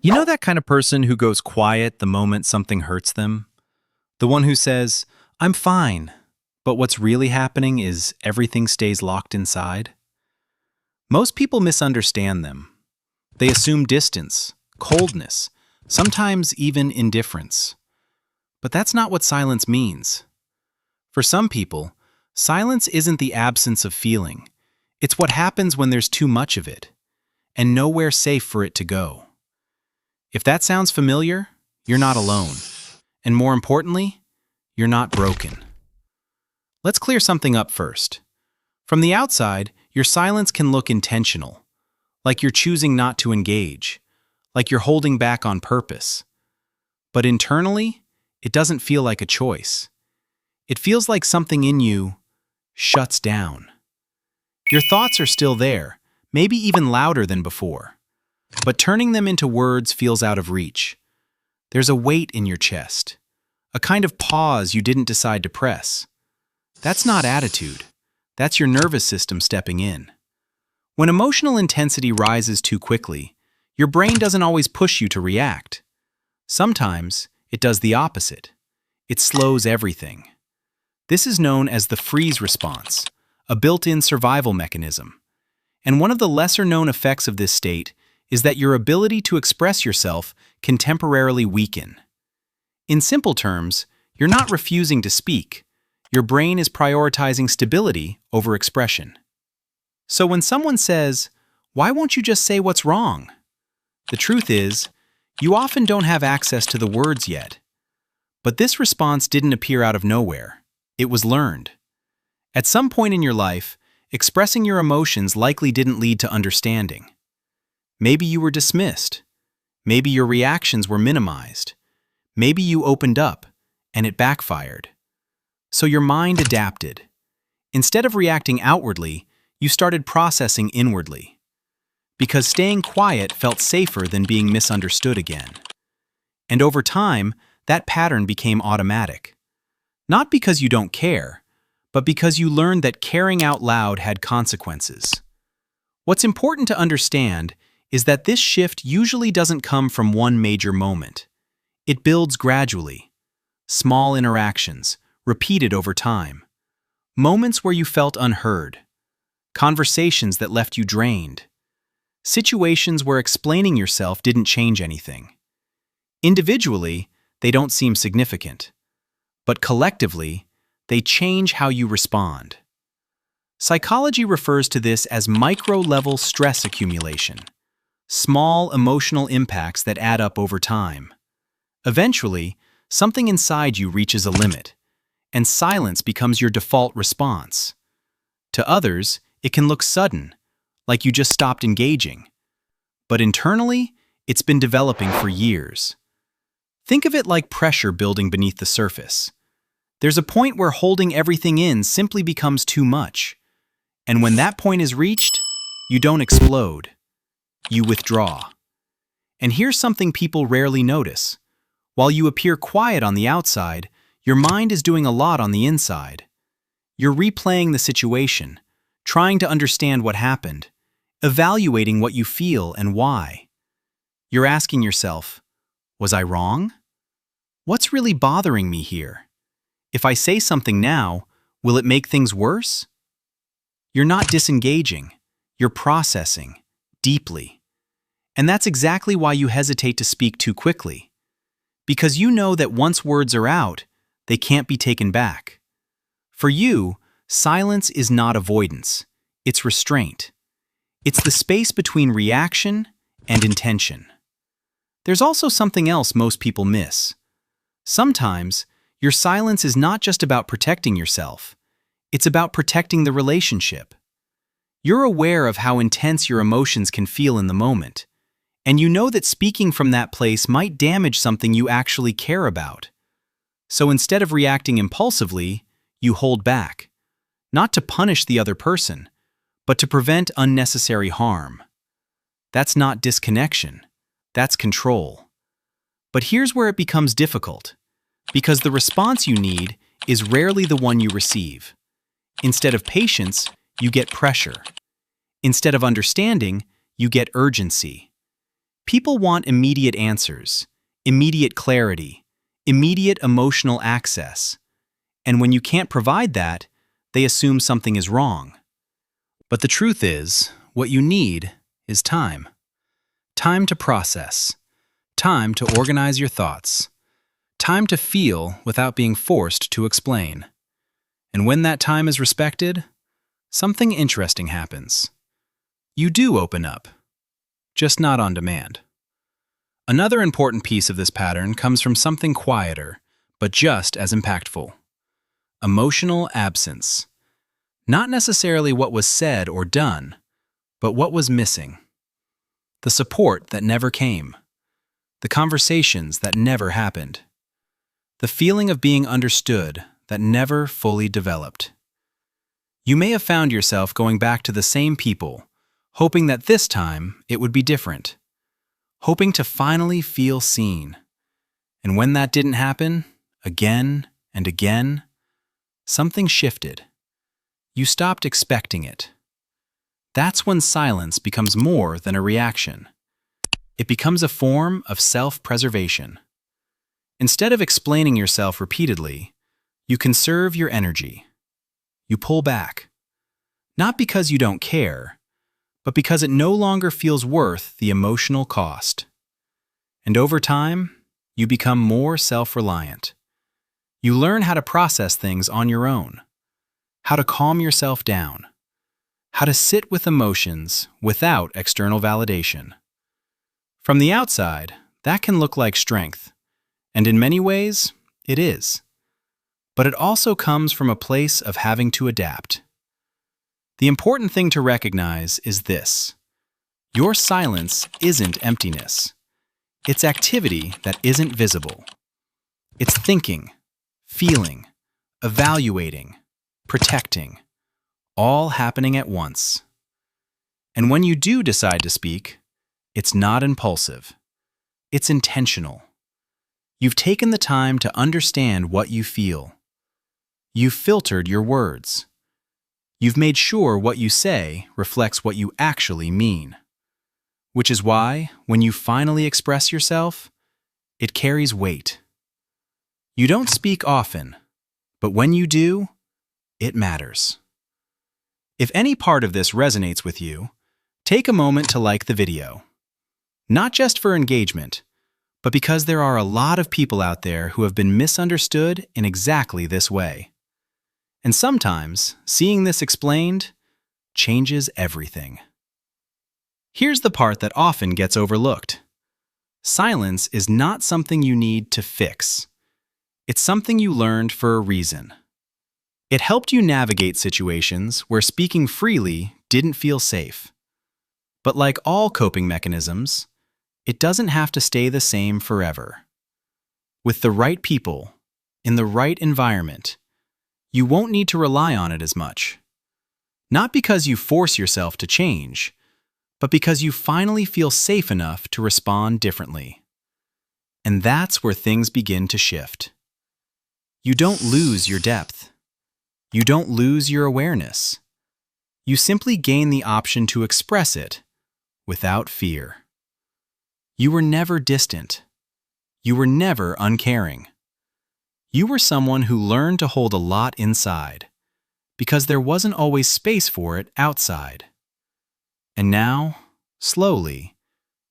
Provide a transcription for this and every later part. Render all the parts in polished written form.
You know that kind of person who goes quiet the moment something hurts them? The one who says, I'm fine, but what's really happening is everything stays locked inside? Most people misunderstand them. They assume distance, coldness, sometimes even indifference. But that's not what silence means. For some people, silence isn't the absence of feeling. It's what happens when there's too much of it, and nowhere safe for it to go. If that sounds familiar, you're not alone. And more importantly, you're not broken. Let's clear something up first. From the outside, your silence can look intentional, like you're choosing not to engage, like you're holding back on purpose. But internally, it doesn't feel like a choice. It feels like something in you shuts down. Your thoughts are still there, maybe even louder than before. But turning them into words feels out of reach. There's a weight in your chest, a kind of pause you didn't decide to press. That's not attitude. That's your nervous system stepping in. When emotional intensity rises too quickly, your brain doesn't always push you to react. Sometimes it does the opposite. It slows everything. This is known as the freeze response, a built-in survival mechanism. And one of the lesser-known effects of this state is that your ability to express yourself can temporarily weaken. In simple terms, you're not refusing to speak. Your brain is prioritizing stability over expression. So when someone says, "Why won't you just say what's wrong?" The truth is, you often don't have access to the words yet. But this response didn't appear out of nowhere. It was learned. At some point in your life, expressing your emotions likely didn't lead to understanding. Maybe you were dismissed. Maybe your reactions were minimized. Maybe you opened up, and it backfired. So your mind adapted. Instead of reacting outwardly, you started processing inwardly. Because staying quiet felt safer than being misunderstood again. And over time, that pattern became automatic. Not because you don't care, but because you learned that caring out loud had consequences. What's important to understand is that this shift usually doesn't come from one major moment. It builds gradually. Small interactions, repeated over time. Moments where you felt unheard. Conversations that left you drained. Situations where explaining yourself didn't change anything. Individually, they don't seem significant. But collectively, they change how you respond. Psychology refers to this as micro-level stress accumulation. Small emotional impacts that add up over time. Eventually, something inside you reaches a limit, and silence becomes your default response. To others, it can look sudden, like you just stopped engaging. But internally, it's been developing for years. Think of it like pressure building beneath the surface. There's a point where holding everything in simply becomes too much. And when that point is reached, you don't explode. You withdraw. And here's something people rarely notice. While you appear quiet on the outside, your mind is doing a lot on the inside. You're replaying the situation, trying to understand what happened, evaluating what you feel and why. You're asking yourself, was I wrong? What's really bothering me here? If I say something now, will it make things worse? You're not disengaging. You're processing, deeply. And that's exactly why you hesitate to speak too quickly. Because you know that once words are out, they can't be taken back. For you, silence is not avoidance. It's restraint. It's the space between reaction and intention. There's also something else most people miss. Sometimes, your silence is not just about protecting yourself. It's about protecting the relationship. You're aware of how intense your emotions can feel in the moment. And you know that speaking from that place might damage something you actually care about. So instead of reacting impulsively, you hold back. Not to punish the other person, but to prevent unnecessary harm. That's not disconnection. That's control. But here's where it becomes difficult. Because the response you need is rarely the one you receive. Instead of patience, you get pressure. Instead of understanding, you get urgency. People want immediate answers, immediate clarity, immediate emotional access. And when you can't provide that, they assume something is wrong. But the truth is, what you need is time. Time to process. Time to organize your thoughts. Time to feel without being forced to explain. And when that time is respected, something interesting happens. You do open up, just not on demand. Another important piece of this pattern comes from something quieter, but just as impactful. Emotional absence. Not necessarily what was said or done, but what was missing. The support that never came. The conversations that never happened. The feeling of being understood that never fully developed. You may have found yourself going back to the same people, hoping that this time it would be different. Hoping to finally feel seen. And when that didn't happen, again and again, something shifted. You stopped expecting it. That's when silence becomes more than a reaction. It becomes a form of self-preservation. Instead of explaining yourself repeatedly, you conserve your energy. You pull back. Not because you don't care, but because it no longer feels worth the emotional cost. And over time, you become more self-reliant. You learn how to process things on your own, how to calm yourself down, how to sit with emotions without external validation. From the outside, that can look like strength, and in many ways, it is. But it also comes from a place of having to adapt. The important thing to recognize is this: your silence isn't emptiness. It's activity that isn't visible. It's thinking, feeling, evaluating, protecting, all happening at once. And when you do decide to speak, it's not impulsive. It's intentional. You've taken the time to understand what you feel. You've filtered your words. You've made sure what you say reflects what you actually mean. Which is why, when you finally express yourself, it carries weight. You don't speak often, but when you do, it matters. If any part of this resonates with you, take a moment to like the video. Not just for engagement, but because there are a lot of people out there who have been misunderstood in exactly this way. And sometimes, seeing this explained changes everything. Here's the part that often gets overlooked. Silence is not something you need to fix. It's something you learned for a reason. It helped you navigate situations where speaking freely didn't feel safe. But like all coping mechanisms, it doesn't have to stay the same forever. With the right people, in the right environment, you won't need to rely on it as much. Not because you force yourself to change, but because you finally feel safe enough to respond differently. And that's where things begin to shift. You don't lose your depth. You don't lose your awareness. You simply gain the option to express it without fear. You were never distant. You were never uncaring. You were someone who learned to hold a lot inside, because there wasn't always space for it outside. And now, slowly,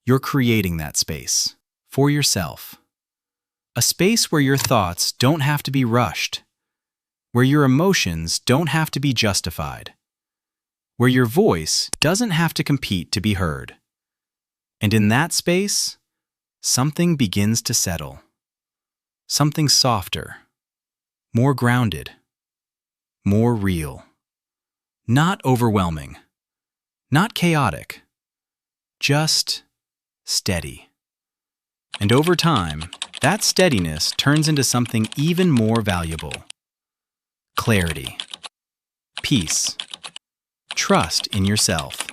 you're creating that space for yourself. A space where your thoughts don't have to be rushed, where your emotions don't have to be justified, where your voice doesn't have to compete to be heard. And in that space, something begins to settle. Something softer, more grounded, more real. Not overwhelming, not chaotic, just steady. And over time, that steadiness turns into something even more valuable. Clarity, peace, trust in yourself.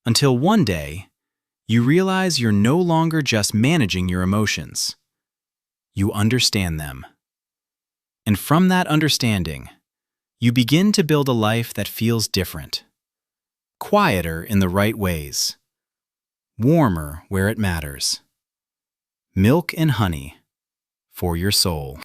Until one day, you realize you're no longer just managing your emotions. You understand them. And from that understanding, you begin to build a life that feels different. Quieter in the right ways. warmer where it matters. Milk and honey for your soul.